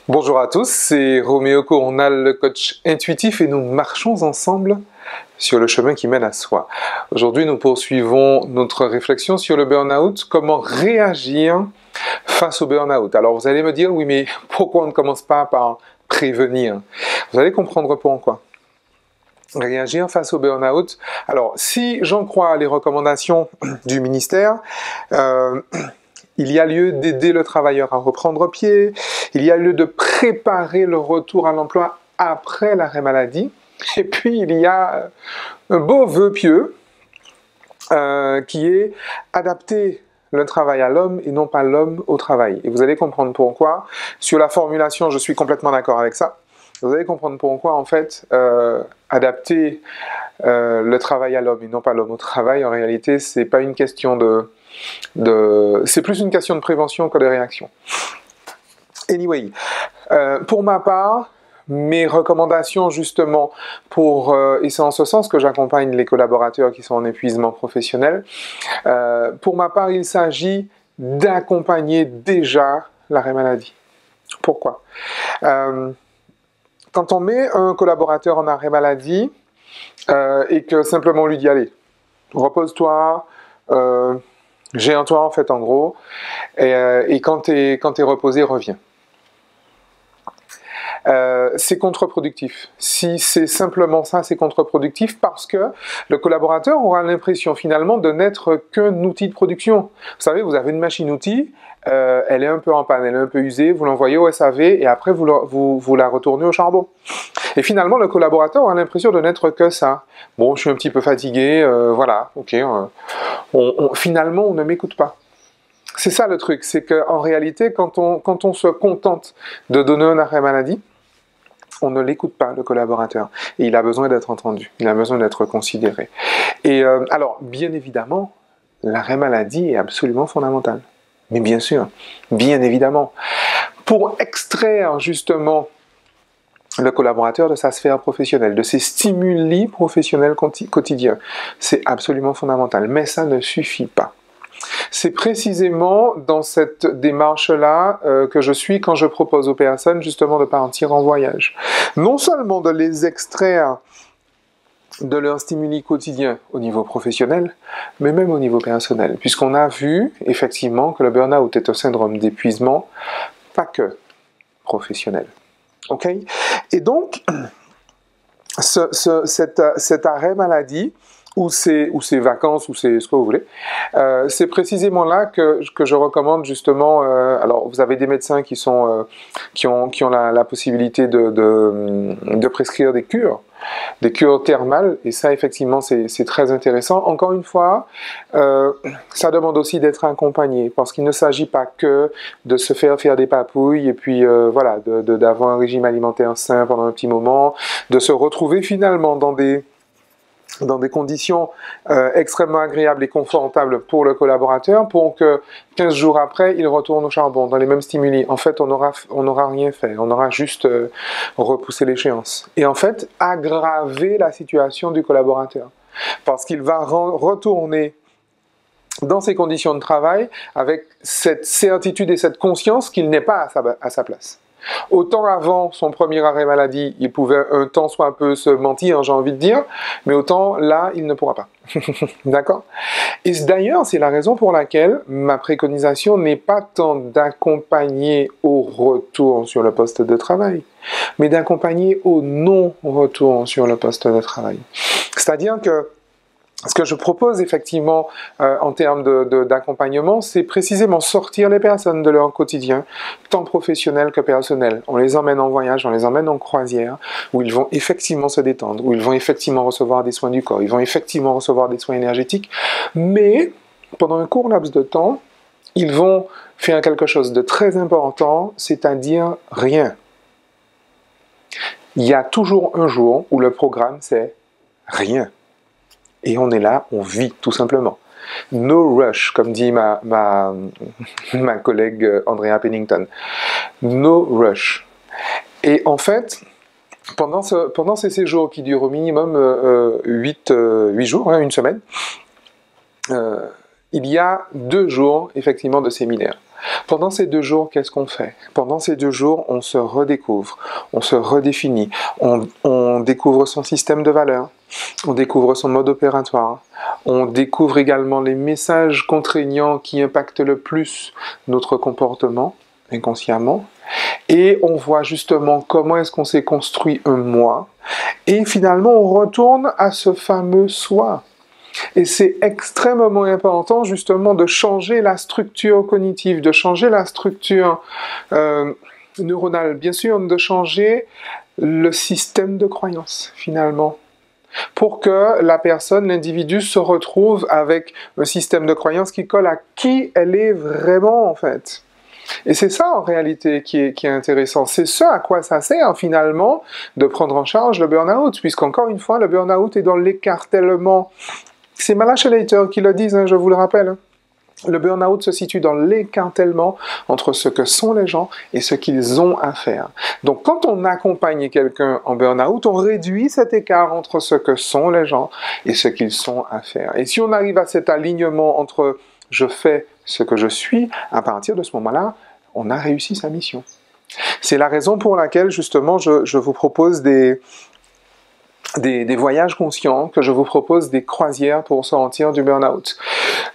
Bonjour à tous, c'est Roméo Cournal, le coach intuitif, et nous marchons ensemble sur le chemin qui mène à soi. Aujourd'hui, nous poursuivons notre réflexion sur le burn-out, comment réagir face au burn-out. Alors vous allez me dire, oui mais pourquoi on ne commence pas par prévenir? Vous allez comprendre pourquoi. Réagir face au burn-out. Alors, si j'en crois les recommandations du ministère, il y a lieu d'aider le travailleur à reprendre pied, il y a lieu de préparer le retour à l'emploi après l'arrêt maladie, et puis il y a un beau vœu pieux qui est adapter le travail à l'homme et non pas l'homme au travail. Et vous allez comprendre pourquoi. Sur la formulation, je suis complètement d'accord avec ça. Vous allez comprendre pourquoi, en fait, adapter le travail à l'homme et non pas l'homme au travail, en réalité, c'est pas une question c'est plus une question de prévention que de réaction. Anyway, pour ma part, mes recommandations justement et c'est en ce sens que j'accompagne les collaborateurs qui sont en épuisement professionnel, pour ma part, il s'agit d'accompagner déjà l'arrêt maladie. Pourquoi? Quand on met un collaborateur en arrêt maladie et que simplement on lui dit allez, repose-toi, gère-toi en fait en gros, et quand t'es reposé, reviens. C'est contre-productif. Si c'est simplement ça, c'est contre-productif parce que le collaborateur aura l'impression finalement de n'être qu'un outil de production. Vous savez, vous avez une machine-outil, elle est un peu en panne, elle est un peu usée, vous l'envoyez au SAV et après vous la retournez au charbon. Et finalement, le collaborateur aura l'impression de n'être que ça. Bon, je suis un petit peu fatigué, voilà, ok. Finalement, on ne m'écoute pas. C'est ça le truc, c'est qu'en réalité, quand on se contente de donner un arrêt maladie, on ne l'écoute pas, le collaborateur. Et il a besoin d'être entendu, il a besoin d'être considéré. Et alors, bien évidemment, l'arrêt maladie est absolument fondamental. Mais bien sûr, bien évidemment. Pour extraire justement le collaborateur de sa sphère professionnelle, de ses stimuli professionnels quotidiens, c'est absolument fondamental. Mais ça ne suffit pas. C'est précisément dans cette démarche-là que je suis quand je propose aux personnes justement de partir en voyage. Non seulement de les extraire de leur stimuli quotidien au niveau professionnel, mais même au niveau personnel, puisqu'on a vu effectivement que le burn-out est un syndrome d'épuisement, pas que professionnel. Ok? Et donc, cet arrêt maladie, ou ces vacances, ou c'est ce que vous voulez. C'est précisément là que je recommande justement. Alors, vous avez des médecins qui ont la possibilité de prescrire des cures thermales, et ça, effectivement, c'est très intéressant. Encore une fois, ça demande aussi d'être accompagné, parce qu'il ne s'agit pas que de se faire des papouilles, et puis voilà, d'avoir un régime alimentaire sain pendant un petit moment, de se retrouver finalement dans des conditions extrêmement agréables et confortables pour le collaborateur, pour que 15 jours après, il retourne au charbon, dans les mêmes stimuli. En fait, on n'aura rien fait, on aura juste repoussé l'échéance. Et en fait, aggraver la situation du collaborateur. Parce qu'il va retourner dans ses conditions de travail avec cette certitude et cette conscience qu'il n'est pas à sa place. Autant avant son premier arrêt maladie, il pouvait un temps soit un peu se mentir, j'ai envie de dire, mais autant là, il ne pourra pas. D'accord? Et d'ailleurs, c'est la raison pour laquelle ma préconisation n'est pas tant d'accompagner au retour sur le poste de travail, mais d'accompagner au non-retour sur le poste de travail. C'est-à-dire que ce que je propose effectivement en termes d'accompagnement, c'est précisément sortir les personnes de leur quotidien, tant professionnel que personnel. On les emmène en voyage, on les emmène en croisière, où ils vont effectivement se détendre, où ils vont effectivement recevoir des soins du corps, ils vont effectivement recevoir des soins énergétiques, mais pendant un court laps de temps, ils vont faire quelque chose de très important, c'est-à-dire rien. Il y a toujours un jour où le programme c'est rien. Et on est là, on vit tout simplement. No rush, comme dit ma collègue Andrea Pennington. No rush. Et en fait, pendant ces séjours qui durent au minimum 8 jours, une semaine, il y a 2 jours effectivement de séminaire. Pendant ces 2 jours, qu'est-ce qu'on fait? Pendant ces 2 jours, on se redécouvre, on se redéfinit, on découvre son système de valeurs, on découvre son mode opératoire, on découvre également les messages contraignants qui impactent le plus notre comportement inconsciemment, et on voit justement comment est-ce qu'on s'est construit un moi, et finalement on retourne à ce fameux soi. Et c'est extrêmement important justement de changer la structure cognitive, de changer la structure neuronale, bien sûr, de changer le système de croyance finalement, pour que la personne, l'individu se retrouve avec un système de croyance qui colle à qui elle est vraiment en fait. Et c'est ça en réalité qui est intéressant. C'est ce à quoi ça sert finalement de prendre en charge le burn-out, puisqu'encore une fois, le burn-out est dans l'écartèlement. C'est Malachi-Leiter qui le disent, je vous le rappelle. Le burn-out se situe dans l'écartèlement entre ce que sont les gens et ce qu'ils ont à faire. Donc quand on accompagne quelqu'un en burn-out, on réduit cet écart entre ce que sont les gens et ce qu'ils sont à faire. Et si on arrive à cet alignement entre je fais ce que je suis, à partir de ce moment-là, on a réussi sa mission. C'est la raison pour laquelle justement je vous propose des voyages conscients, que je vous propose des croisières pour sortir du burn-out.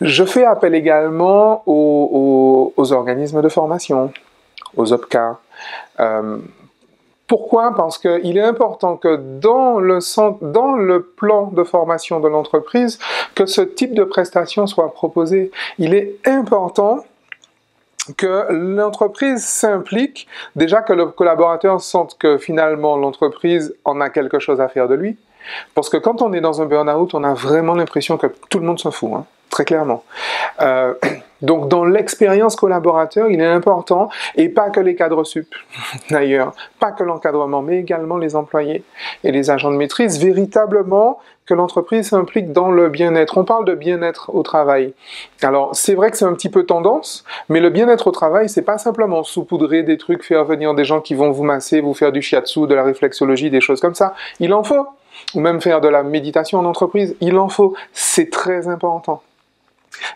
Je fais appel également aux organismes de formation, aux OPCA. Pourquoi? Parce qu'il est important que dans le plan de formation de l'entreprise, que ce type de prestation soit proposé. Il est important que l'entreprise s'implique, déjà que le collaborateur sente que finalement l'entreprise en a quelque chose à faire de lui. Parce que quand on est dans un burn-out, on a vraiment l'impression que tout le monde s'en fout, très clairement. Donc dans l'expérience collaborateur, il est important, et pas que les cadres sup, d'ailleurs, pas que l'encadrement, mais également les employés et les agents de maîtrise, véritablement que l'entreprise s'implique dans le bien-être. On parle de bien-être au travail. Alors c'est vrai que c'est un petit peu tendance, mais le bien-être au travail, c'est pas simplement saupoudrer des trucs, faire venir des gens qui vont vous masser, vous faire du shiatsu, de la réflexologie, des choses comme ça. Il en faut. Ou même faire de la méditation en entreprise, il en faut. C'est très important.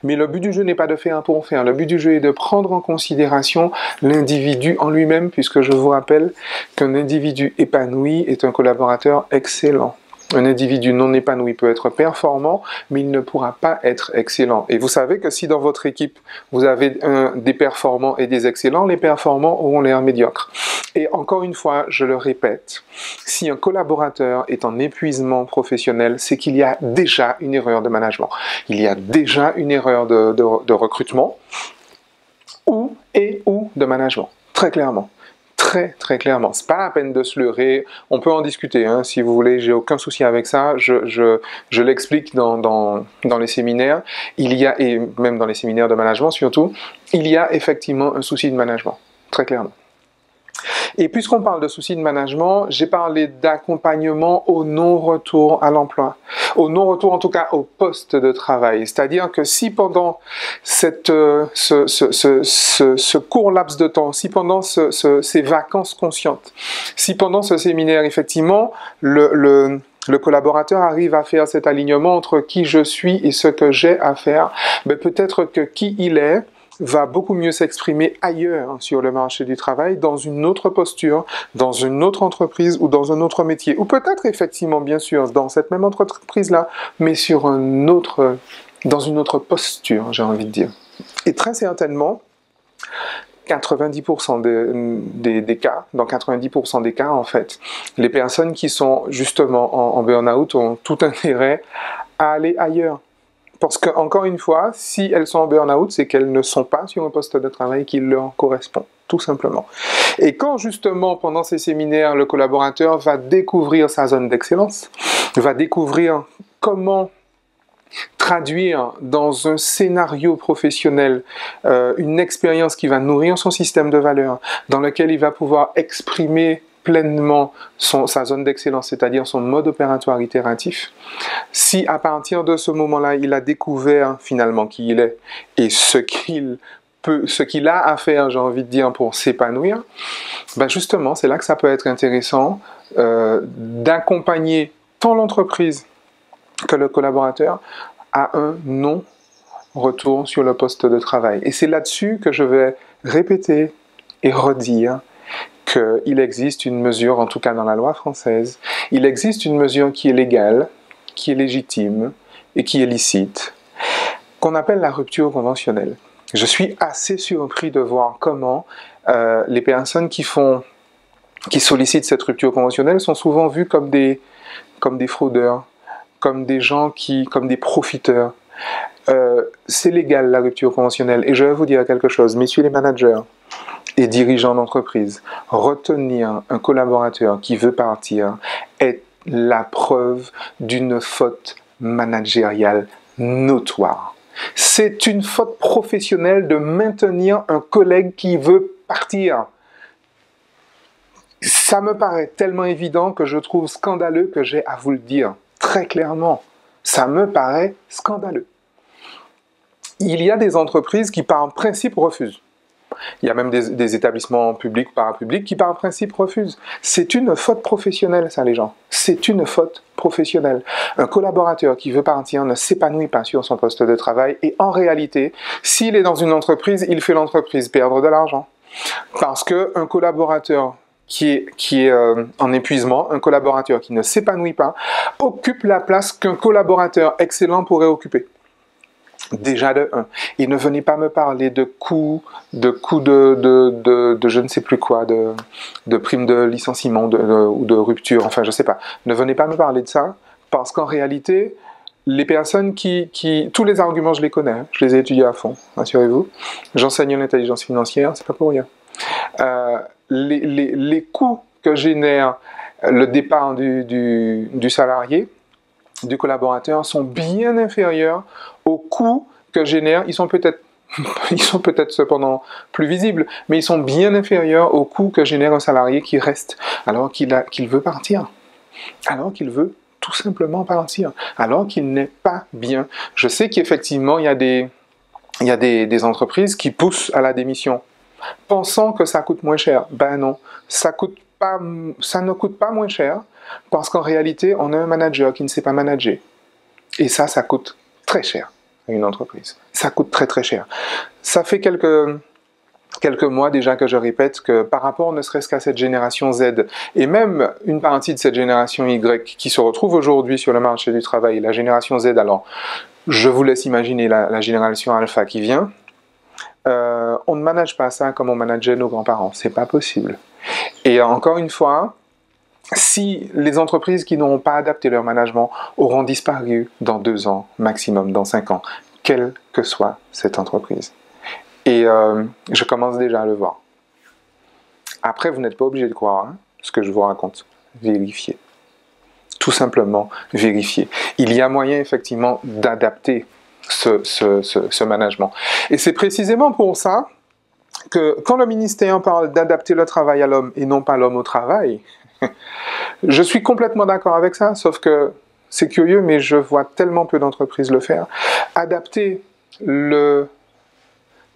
Mais le but du jeu n'est pas de faire pour faire. Le but du jeu est de prendre en considération l'individu en lui-même, puisque je vous rappelle qu'un individu épanoui est un collaborateur excellent. Un individu non épanoui peut être performant, mais il ne pourra pas être excellent. Et vous savez que si dans votre équipe, vous avez des performants et des excellents, les performants auront l'air médiocres. Et encore une fois, je le répète, si un collaborateur est en épuisement professionnel, c'est qu'il y a déjà une erreur de management. Il y a déjà une erreur de recrutement ou de management, très clairement. Très clairement. C'est pas la peine de se leurrer. On peut en discuter, si vous voulez. J'ai aucun souci avec ça. Je l'explique dans les séminaires. Il y a, et même dans les séminaires de management surtout, il y a effectivement un souci de management. Très clairement. Et puisqu'on parle de soucis de management, j'ai parlé d'accompagnement au non-retour à l'emploi. Au non-retour, en tout cas, au poste de travail. C'est-à-dire que si pendant ce court laps de temps, si pendant ces vacances conscientes, si pendant ce séminaire, effectivement, le collaborateur arrive à faire cet alignement entre qui je suis et ce que j'ai à faire, ben peut-être que qui il est va beaucoup mieux s'exprimer ailleurs sur le marché du travail, dans une autre posture, dans une autre entreprise ou dans un autre métier. Ou peut-être effectivement, bien sûr, dans cette même entreprise-là, mais dans une autre posture, j'ai envie de dire. Et très certainement, 90% des cas, dans 90% des cas, en fait, les personnes qui sont justement en burn-out ont tout intérêt à aller ailleurs. Parce qu'encore une fois, si elles sont en burn-out, c'est qu'elles ne sont pas sur un poste de travail qui leur correspond, tout simplement. Et quand justement, pendant ces séminaires, le collaborateur va découvrir sa zone d'excellence, va découvrir comment traduire dans un scénario professionnel une expérience qui va nourrir son système de valeurs, dans lequel il va pouvoir exprimer pleinement sa zone d'excellence, c'est-à-dire son mode opératoire itératif. Si à partir de ce moment-là, il a découvert finalement qui il est et ce qu'il a à faire, j'ai envie de dire, pour s'épanouir, ben justement, c'est là que ça peut être intéressant d'accompagner tant l'entreprise que le collaborateur à un retour sur le poste de travail. Et c'est là-dessus que je vais répéter et redire qu'il existe une mesure, en tout cas dans la loi française, il existe une mesure qui est légale, qui est légitime et qui est licite, qu'on appelle la rupture conventionnelle. Je suis assez surpris de voir comment les personnes qui sollicitent cette rupture conventionnelle sont souvent vues comme des fraudeurs, comme des gens comme des profiteurs. C'est légal la rupture conventionnelle et je vais vous dire quelque chose, messieurs les managers et dirigeants d'entreprise, retenir un collaborateur qui veut partir est la preuve d'une faute managériale notoire. C'est une faute professionnelle de maintenir un collègue qui veut partir. Ça me paraît tellement évident que je trouve scandaleux que j'ai à vous le dire très clairement. Ça me paraît scandaleux. Il y a des entreprises qui par principe refusent. Il y a même des établissements publics, parapublics qui par principe refusent. C'est une faute professionnelle, ça les gens. C'est une faute professionnelle. Un collaborateur qui veut partir ne s'épanouit pas sur son poste de travail et en réalité, s'il est dans une entreprise, il fait l'entreprise perdre de l'argent. Parce qu'un collaborateur qui est en épuisement, un collaborateur qui ne s'épanouit pas, occupe la place qu'un collaborateur excellent pourrait occuper. Déjà de 1. Et ne venez pas me parler de coûts de je ne sais plus quoi, de primes de licenciement ou de rupture, enfin je ne sais pas. Ne venez pas me parler de ça, parce qu'en réalité, les personnes tous les arguments je les connais, hein, je les ai étudiés à fond, rassurez-vous. J'enseigne l'intelligence financière, c'est pas pour rien. Les coûts que génère le départ du salarié, du collaborateur, sont bien inférieurs aux coûts que génère, ils sont peut-être cependant plus visibles, mais ils sont bien inférieurs aux coûts que génère un salarié qui reste alors qu'il veut partir, alors qu'il veut tout simplement partir, alors qu'il n'est pas bien. Je sais qu'effectivement, il y a des entreprises qui poussent à la démission, pensant que ça coûte moins cher. Ben non, ça ne coûte pas moins cher, parce qu'en réalité, on a un manager qui ne sait pas manager. Et ça coûte très cher à une entreprise. Ça coûte très très cher. Ça fait quelques mois déjà que je répète que par rapport ne serait-ce qu'à cette génération Z, et même une partie de cette génération Y qui se retrouve aujourd'hui sur le marché du travail, la génération Z, alors je vous laisse imaginer la génération Alpha qui vient, on ne manage pas ça comme on manageait nos grands-parents. C'est pas possible. Et encore une fois, si les entreprises qui n'auront pas adapté leur management auront disparu dans 2 ans, maximum dans 5 ans, quelle que soit cette entreprise. Et je commence déjà à le voir. Après, vous n'êtes pas obligé de croire ce que je vous raconte. Vérifiez. Tout simplement, vérifiez. Il y a moyen effectivement d'adapter ce management. Et c'est précisément pour ça que quand le ministère parle d'adapter le travail à l'homme et non pas l'homme au travail, je suis complètement d'accord avec ça, sauf que c'est curieux, mais je vois tellement peu d'entreprises le faire. Adapter le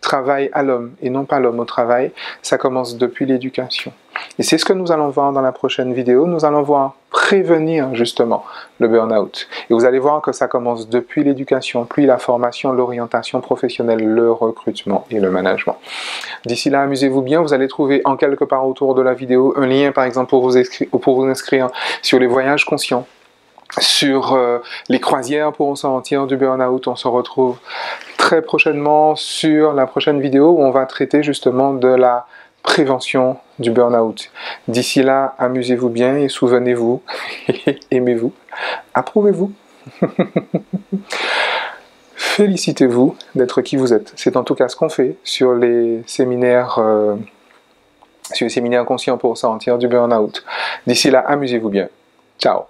travail à l'homme et non pas l'homme au travail, ça commence depuis l'éducation. Et c'est ce que nous allons voir dans la prochaine vidéo. Nous allons voir prévenir justement le burn-out. Et vous allez voir que ça commence depuis l'éducation, puis la formation, l'orientation professionnelle, le recrutement et le management. D'ici là, amusez-vous bien. Vous allez trouver en quelque part autour de la vidéo un lien par exemple pour vous inscrire sur les voyages conscients, sur les croisières pour sortir du burn-out. On se retrouve très prochainement sur la prochaine vidéo où on va traiter justement de la prévention du burn-out. D'ici là, amusez-vous bien et souvenez-vous, aimez-vous, approuvez-vous. Félicitez-vous d'être qui vous êtes. C'est en tout cas ce qu'on fait sur les séminaires conscients pour sortir du burn-out. D'ici là, amusez-vous bien. Ciao.